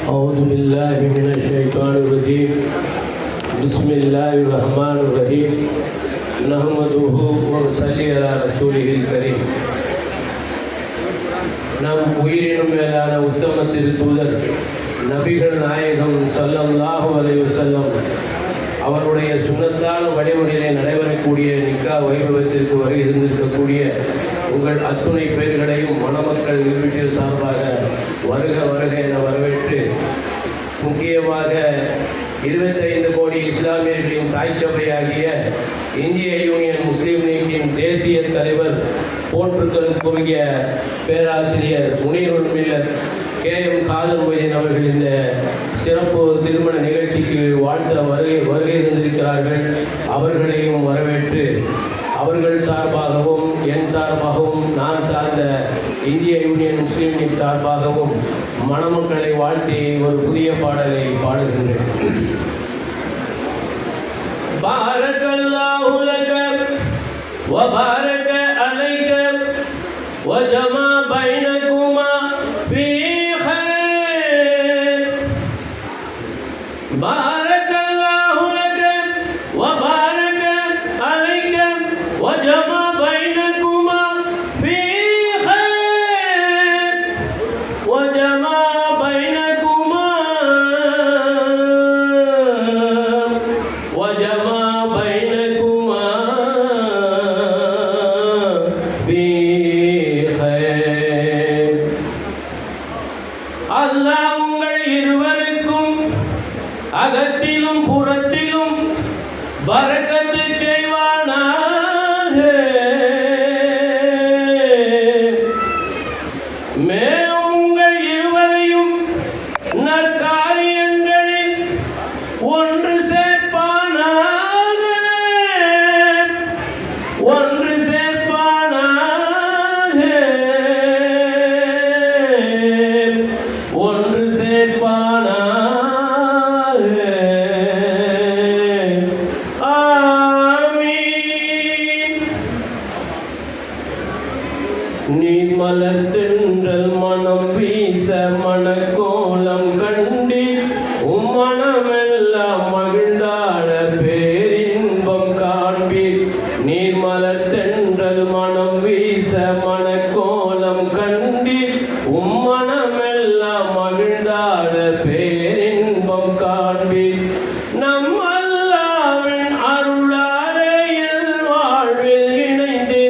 أعوذ بالله من الشيطان الرجيم بسم الله الرحمن الرحيم نحمده ونصلي على رسوله الكريم. நம் உயிரினும் மேலான உத்தம திருத்தூதர் நபிகள் நாயகம் ஸல்லல்லாஹு அலைஹி வஸல்லம் அவருடைய சுன்னத்தான வழிமுறையிலே நடைபெறக்கூடிய நிக்கா வைபவத்திற்கு வருகை இருந்திருக்கக்கூடிய உங்கள் அத்துணை பேர்களையும் மணமக்கள் வீட்டில் சார்பாக வருக வருக என வரவேற்று, முக்கியமாக 25 கோடி இஸ்லாமியர்களின் தாய்ச்சபையாகிய இந்திய யூனியன் முஸ்லீம் லீக்கின் தேசிய தலைவர் போற்றுதலுக்குரிய பேராசிரியர் முனீருல் மில்லத் KM காதர் மொய்தீன் அவர்கள் இந்த சிறப்பு திருமண நிகழ்ச்சிக்கு வாழ்த்த வருகை இருந்திருக்கிறார்கள். அவர்களையும் வரவேற்று, அவர்கள் சார்பாகவும் என் சார்பாகவும் நான் சார்ந்த இந்திய யூனியன் முஸ்லீம் லீக் சார்பாகவும் மணமக்களை வாழ்த்தி ஒரு புதிய பாடலை பாடுகின்றேன். பாரக்கல்லாஹு லக வ பாரக அலைக வ ஜமா பைனகுமா ஃபீ கைர். பாரக்கல்லாஹு லக வ பாரக அலைக வ ஜமா பைனகுமா ஃபீ கைர் வ ஜமா பைனகுமா வ ஜமா பைனகுமா ஃபீ கைர். அல்லாஹ் உங்கள் இருவருக்கும் அகத்திலும் புறத்திலும் பரக்கத்து செய்வானாக. மேலும் உங்கள் இருவரையும் நற்காரியங்களில் ஒன்று சேர்ப்பானாக, ஒன்று சேர்ப்பானாக, ஒன்று சேர்ப்பானாக. நீர் மலர்த்தென்றல் மனம் வீச மணக்கோலம் கண்டீர், உம்மனமெல்லாம் மகிழ்ந்தாட பேரின்பம் காண்பீர். நீர் மலர்த்தென்றல் மனம் வீச மணக்கோலம் கண்டீர், உம்மனமெல்லாம் மகிழ்ந்தாட பேரின்பம் காண்பீர். நம் அல்லாவின் அருளாரையில் வாழ்வில் இணைந்து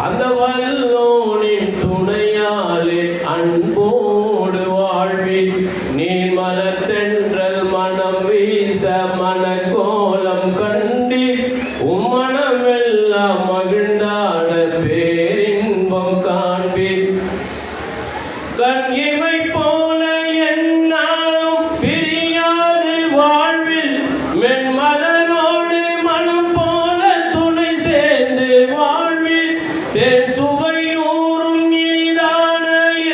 அந்த வல்லோனின் துணையாலே அன்போடு வாழ்வீர். நீர் மலர்த்தென்றல் மனம் வீச மணக்கோலம் கண்டீர், உம்மனமெல்லாம் மகிழ்ந்தாட பேரின்பம் காண்பீர். கண் இமை போல என்னாலும் பிரியாது வாழ்வில் மென்மலரோடு மனம் போல துணை சேர்ந்து வாழ்வில். தேன் சுவையூறும் இனிதான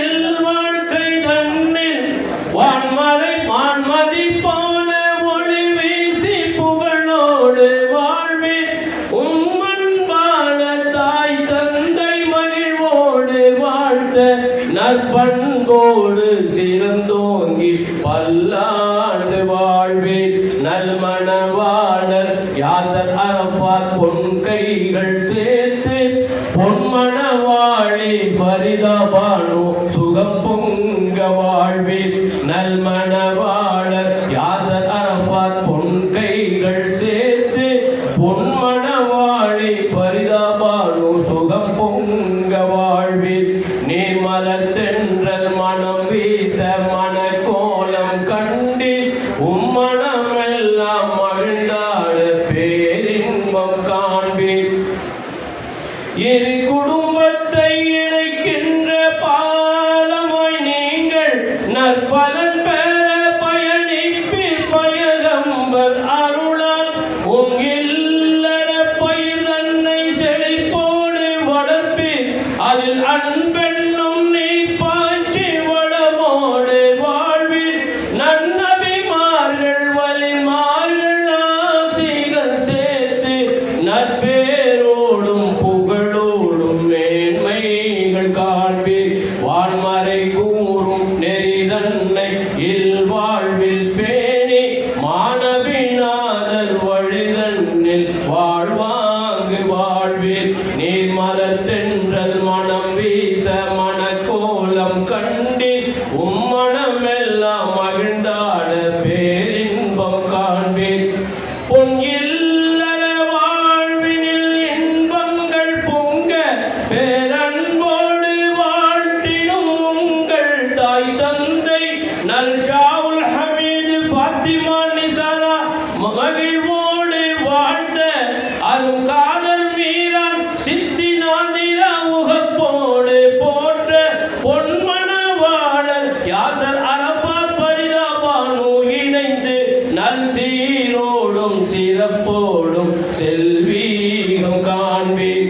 இல் வாழ்க்கை தன்னில் வான்மலை மான்மதி போல ஒளி வீசி புகழோடு வாழ்வில். உம்மன்பான தாய் தந்தை மகிழ்வோடு வாழ்த்த நற்பண்போடு சிறந்தோங்கி பல்லாண்டு வாழ்வேன். நல்மணவாளர் யாசர் அரஃபாத் பொன் கைகள் சேர்த்து, பொன்மணவாளி ஃபரிதா பானு சுகம் பொங்க வாழ்வேன். நல்மணவாளர் யாசர் அரஃபாத் பொன் கைகள் சேர்த்து, பொன்மணவாளி ஃபரிதா பானு சுகம் பொங்க வாழ்வேன். நீர் மலர்த்தென்றல் மனம் வீச மணக்கோலம் கண்டீர், உம்மனமெல்லாம் மகிழ்ந்தாட பேரின்பம் காண்பீர். இரு குடும்பத்தை இணைக்கின்ற பாலமாய் நீங்கள் நற்பலன் பெற பயணிப்பீர். பயகம்பர் அருளால் உம் இல்லற பயிர் தன்னை செழிப்போடு வளர்ப்பீர். அதில் அன்பென்னும் நீர் பாய்ச்சி வளமோடு வாழ்வீர். நன்னபிமார்கள் வலிமார்கள் ஆசிகள் சேர்த்து நற்பேரோடும் புகழோடும் மேன்மைகள் காண்பீர். வான்மறை கூறும் நெறிதன்னை இல்வா அனல் ஷாவுல் ஹமீது ஃபாத்திமா நிசாரா மகிழ்வோடு வாழ்ந்த அரும் காதல் மீரான் சித்தி நாதிரா உகப்போடு போற்ற பொன்மணவாளர் யாசர் அரபாத் பரிதா பானு இணைந்து நல் சீரோடும் சிறப்போடும் செல்வீகம் காண்பீர்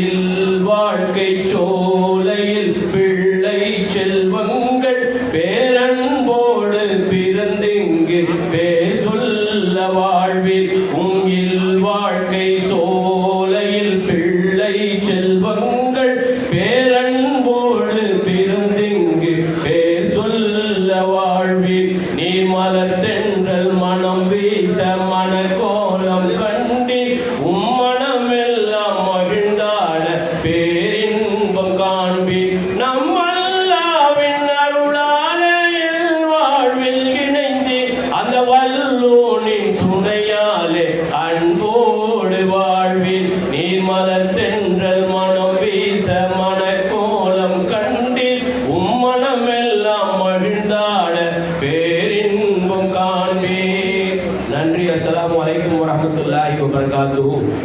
இல் வாழ்க்கை சோலையில் பிள்ளை செல்வங்கள் பேரன்போடு பிறந்திங்கு பேசொல்ல வாழ்வீர் இல் வாழ்க்கை சோலையில் பிள்ளை செல்வங்கள் பேரன்போடு பிறந்திங்கு பேசொல்ல வாழ்வீர் நீ மலர்த்தென்றல் மனம் வீச மனக்கோலம் கண்டி மனமெல்லாம் மகிழ்ந்தாட பேரின்பம் காண்பீர் நம் அல்லாவின் அருளாலே வாழ்வில் இணைந்து அந்த வல்லோனின் துணையாலே அன்போடு வாழ்வீர் நீ மலர்த்தென்றல்